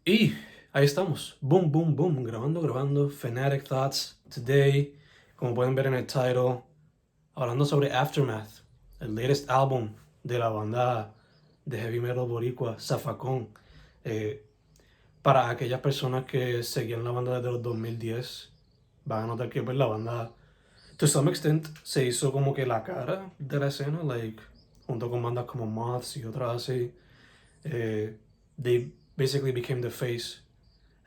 Y ahí estamos, boom, boom, boom, grabando, FENatic Thoughts Today, como pueden ver en el title, hablando sobre Aftermath, el latest álbum de la banda de heavy metal boricua, Zafakón. Eh, para aquellas personas que seguían la banda desde los 2010, van a notar que pues, la banda, to some extent, se hizo como que la cara de la escena, like, junto con bandas como Moths y otras así. They basically became the face,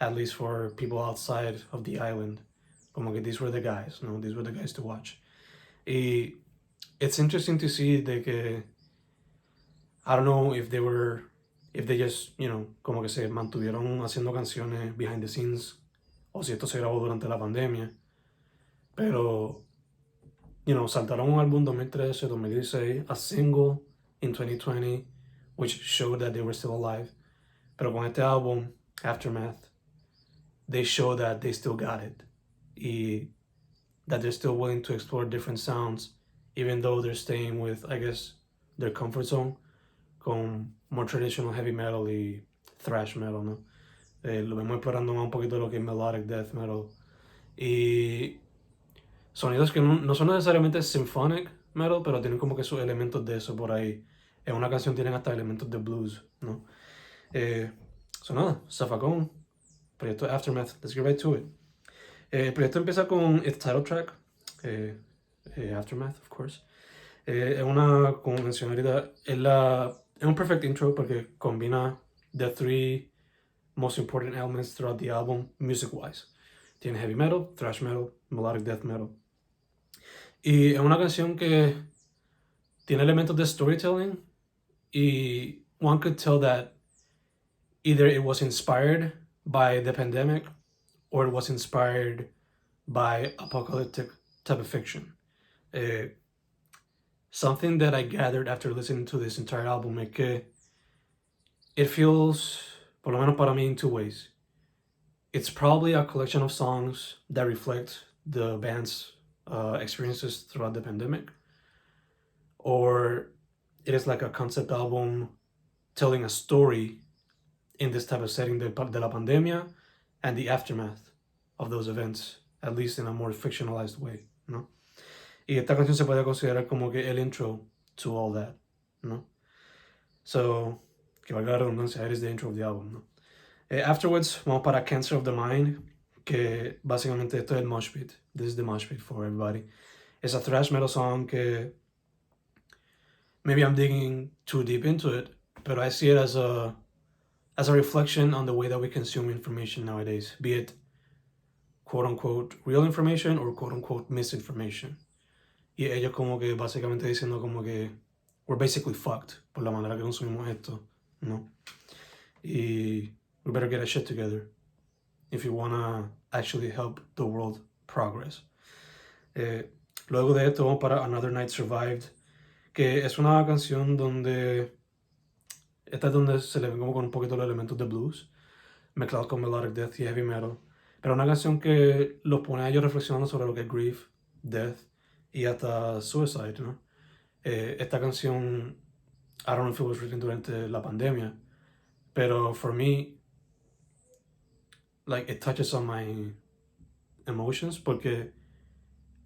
at least for people outside of the island. Como que these were the guys, no? These were the guys to watch. Y it's interesting to see de que, I don't know if they just, como que se mantuvieron haciendo canciones behind the scenes, o si esto se grabó durante la pandemia, pero, saltaron un álbum 2013, 2016, a single in 2020, which showed that they were still alive. Pero con este álbum, Aftermath, they show that they still got it. Y that they're still willing to explore different sounds, even though they're staying with, I guess, their comfort zone, con more traditional heavy metal y thrash metal, ¿no? Lo vemos explorando más un poquito lo que es melodic death metal. Y sonidos que no son necesariamente symphonic metal, pero tienen como que sus elementos de eso por ahí. En una canción tienen hasta elementos de blues, ¿no? Nada, Zafakón, proyecto Aftermath, let's get right to it. El proyecto empieza con its title track, Aftermath, of course. Es una, como mencioné ahorita, es un perfect intro porque combina the three most important elements throughout the album, music-wise. Tiene heavy metal, thrash metal, melodic death metal. Y es una canción que tiene elementos de storytelling y one could tell that either it was inspired by the pandemic or it was inspired by apocalyptic type of fiction. Something that I gathered after listening to this entire album es que it feels, por lo menos para mí, in two ways. It's probably a collection of songs that reflect the band's experiences throughout the pandemic, or it is like a concept album telling a story in this type of setting de la pandemia and the aftermath of those events, at least in a more fictionalized way, ¿no? Y esta canción se puede considerar como que el intro to all that, ¿no? So, que valga la redundancia, it is the intro of the album, ¿no? Afterwards, vamos para Cancer of the Mind, que básicamente esto es el mosh pit. This is the mosh pit for everybody. It's a thrash metal song que maybe I'm digging too deep into it, but I see it as a reflection on the way that we consume information nowadays, be it quote-unquote real information or quote-unquote misinformation. Y ellos como que básicamente diciendo como que we're basically fucked por la manera que consumimos esto, ¿no? Y we better get our shit together if you wanna actually help the world progress. Luego de esto vamos para Another Night Survived, que es una canción donde esta es donde se le ven como con un poquito los elementos de blues mezclados con melodic death y heavy metal, pero una canción que los pone a ellos reflexionando sobre lo que es grief, death y hasta suicide, ¿no? Esta canción, I don't know if it was written durante la pandemia, pero for me, like, it touches on my emotions porque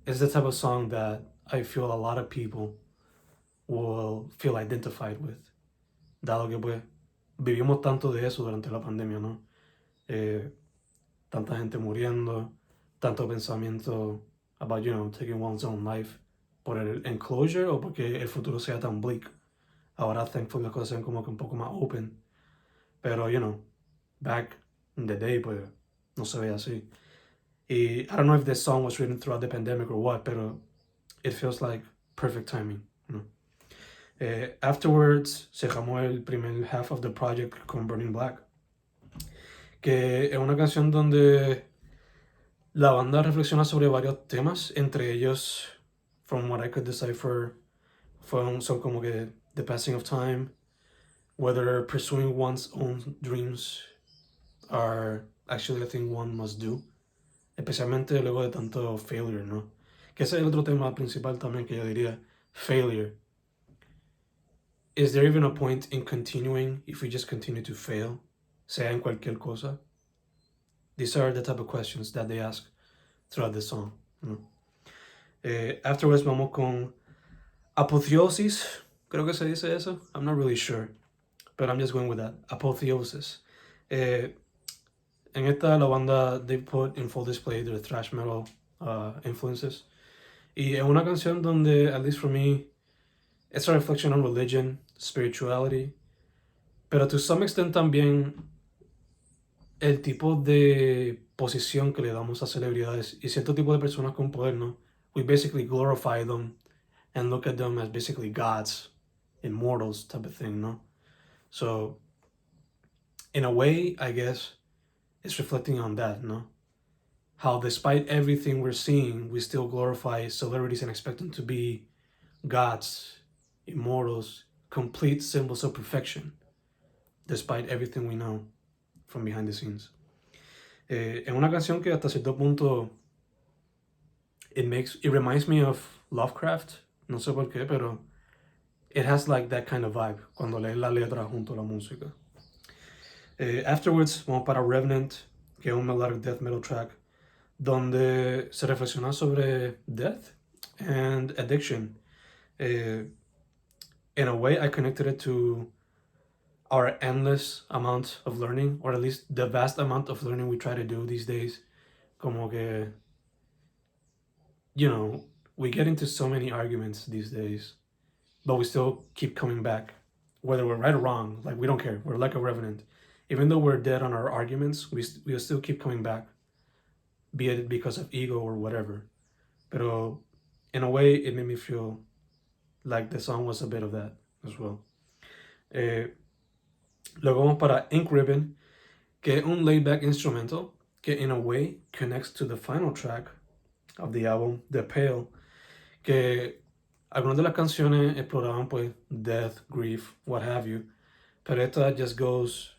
it's the type of song that I feel a lot of people will feel identified with, dado que pues vivimos tanto de eso durante la pandemia, ¿no? Tanta gente muriendo, tanto pensamiento about, taking one's own life por el enclosure o porque el futuro sea tan bleak. Ahora, thankfully, las cosas sean como que un poco más open. Pero, back in the day, pues, no se ve así. Y I don't know if this song was written throughout the pandemic or what, pero it feels like perfect timing, ¿no? Afterwards, se llamó el primer half of the project con Burning Black, que es una canción donde la banda reflexiona sobre varios temas, entre ellos, from what I could decipher, son como que the passing of time, whether pursuing one's own dreams are actually a thing one must do, especialmente luego de tanto failure, ¿no? Que ese es el otro tema principal también que yo diría, failure. Is there even a point in continuing if we just continue to fail? sea en cualquier cosa. These are the type of questions that they ask throughout the song. Afterwards vamos con apotheosis. Creo que se dice eso. I'm not really sure, but I'm just going with that. Apotheosis. En esta la banda they put in full display their thrash metal influences. Y es una canción donde, at least for me, it's a reflection on religion, spirituality, pero to some extent también el tipo de posición que le damos a celebridades y cierto tipo de personas con poder, ¿no? We basically glorify them and look at them as basically gods, immortals type of thing, no? So, in a way, I guess, it's reflecting on that, no? How despite everything we're seeing, we still glorify celebrities and expect them to be gods, immortals, complete symbols of perfection, despite everything we know from behind the scenes. En una canción que hasta cierto punto it reminds me of Lovecraft, no sé por qué, pero it has like that kind of vibe cuando lees la letra junto a la música. Afterwards vamos para Revenant, que es un melodic death metal track donde se reflexiona sobre death and addiction. In a way, I connected it to our endless amount of learning, or at least the vast amount of learning we try to do these days. Como que, you know, we get into so many arguments these days, but we still keep coming back, whether we're right or wrong. Like, we don't care. We're like a revenant. Even though we're dead on our arguments, we still keep coming back, be it because of ego or whatever. Pero in a way, it made me feel like the song was a bit of that as well. Luego vamos para Ink Ribbon, que es un laid-back instrumental que in a way connects to the final track of the album, The Pale, que algunas de las canciones exploraban pues death, grief, what have you, pero esta just goes,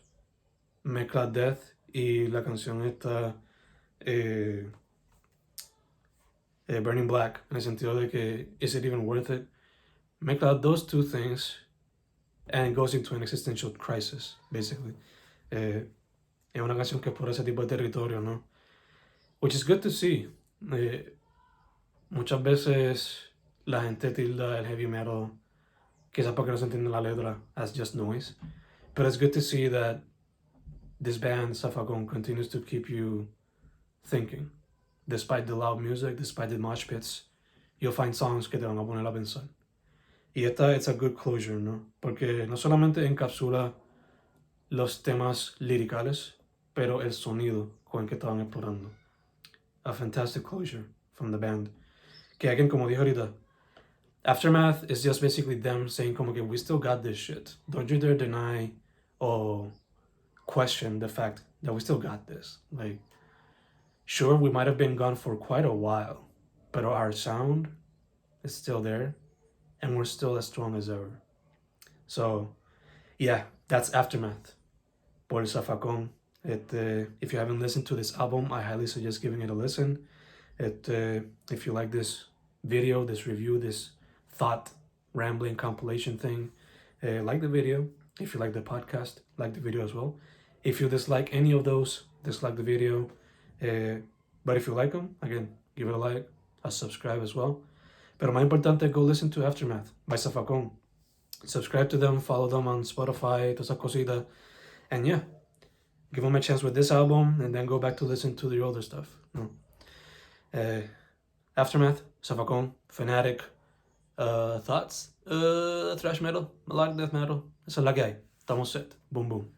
mezcla death y la canción esta Burning Black, en el sentido de que is it even worth it? Mezcla those two things and it goes into an existential crisis, basically. Es una canción que explora ese tipo de territorio, ¿no? Which is good to see. Muchas veces la gente tilda el heavy metal, quizás porque no se entiende la letra, as just noise. But it's good to see that this band, Zafakón, continues to keep you thinking. Despite the loud music, despite the mosh pits, you'll find songs que te van a poner a pensar. Y esta it's a good closure, ¿no? Porque no solamente encapsula los temas liricales, pero el sonido con el que estaban explorando. A fantastic closure from the band. Que again, como dije ahorita, Aftermath is just basically them saying como que we still got this shit. Don't you dare deny or question the fact that we still got this. Like, sure, we might have been gone for quite a while, but our sound is still there and we're still as strong as ever. So, yeah, that's Aftermath por Zafakón. If you haven't listened to this album, I highly suggest giving it a listen. If you like this video, this review, this thought rambling compilation thing, like the video. If you like the podcast, like the video as well. If you dislike any of those, dislike the video. But if you like them, again, give it a like, a subscribe as well. Pero más importante, go listen to Aftermath by Zafakón. Subscribe to them, follow them on Spotify, todas esas cositas. And yeah, give them a chance with this album and then go back to listen to the older stuff. No. Aftermath, Zafakón, FENatic, thoughts, thrash metal, melodic death metal. Esa es la que hay. Estamos set. Boom, boom.